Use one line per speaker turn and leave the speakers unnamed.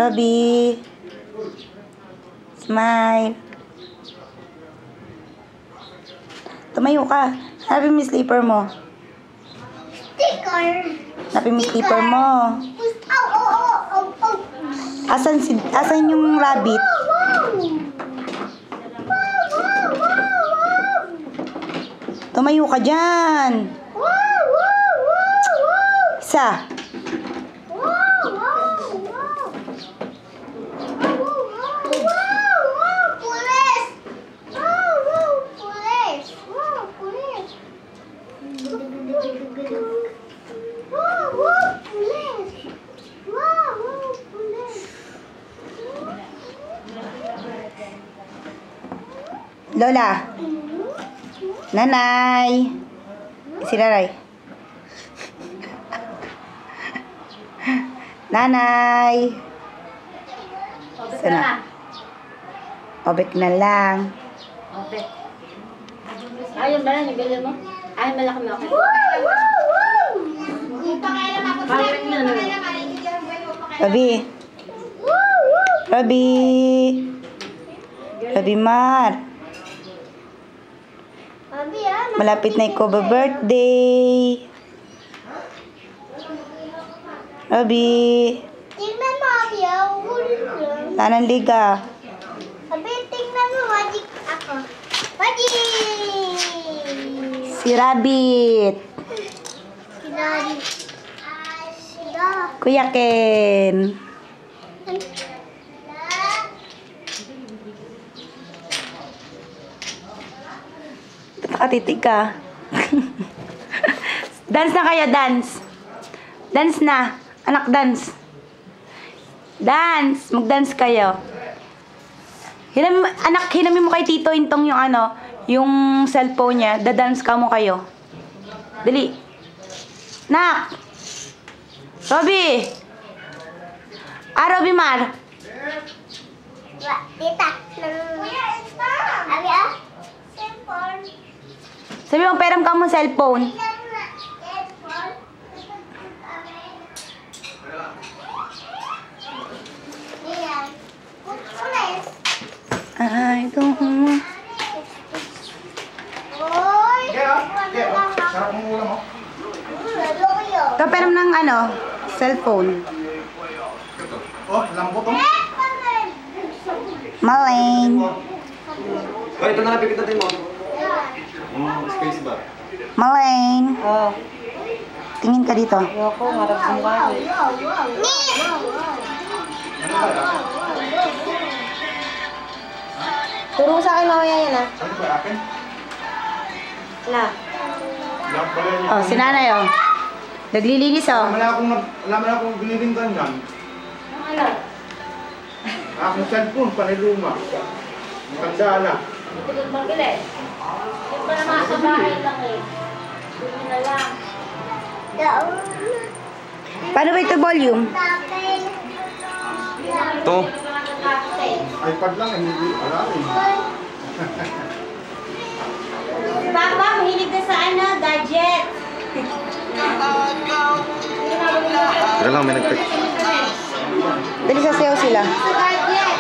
Robby. Smile. Tumayo ka. Hanapin mo yung slipper mo.
Sticker.
Hanapin mo yung slipper mo. Asan yung rabbit? Tumayo ka dyan. Isa. Lola. Nanay. Si Laray. Nanay. Sana. Obek na lang.
Okay. Ayun ba lang, nabili mo? Ay, malaki mo ako.
Robby. Robby. Robby Mar. Malapit na ikaw birthday. Robby.
Tingnan mo, Abia.
Tanang liga.
Abia, tingnan mo. Magic ako. Magic!
Si Rabbit.
Kinari. Sila.
Kuya Ken. Nakatitig ka. Dance na kayo, dance. Dance na. Anak, dance. Dance. Mag-dance kayo. Anak, hinamin mo kay Tito Intong yung ano, yung cellphone niya. Da-dance ka mo kayo. Dali. Nak. Robby. Robby Mar.
Tita. Abia. Cellphone.
Sabi mo, peram ka mo cellphone. Ay, ito. Ito, peram ng ano, cellphone.
Oh, lambot oh.
Malane.
Oh, ito na lang pipindutin mo. Space bar.
Malane.
Oh,
Tingin ka dito.
ayoko, marap sa mukha ko. Turo sa akin mamaya yan, ah.
Ano ba akin?
Na.
Lang pala yun.
Oh, si nanay, oh. Naglilinis, oh.
Alam na akong binibintan yan.
Ano?
Aking cellphone, paniluma. Matanda na.
Ito yung magbili. Yung pa naman sa bahay lang eh. Doon na lang.
Paano ba ito volume?
Ito. iPad lang, hindi wala rin.
Papa, mahilig na sa ano, gadget.
Teka lang, may nag-text.
Dali sasayaw sila.
Gadget.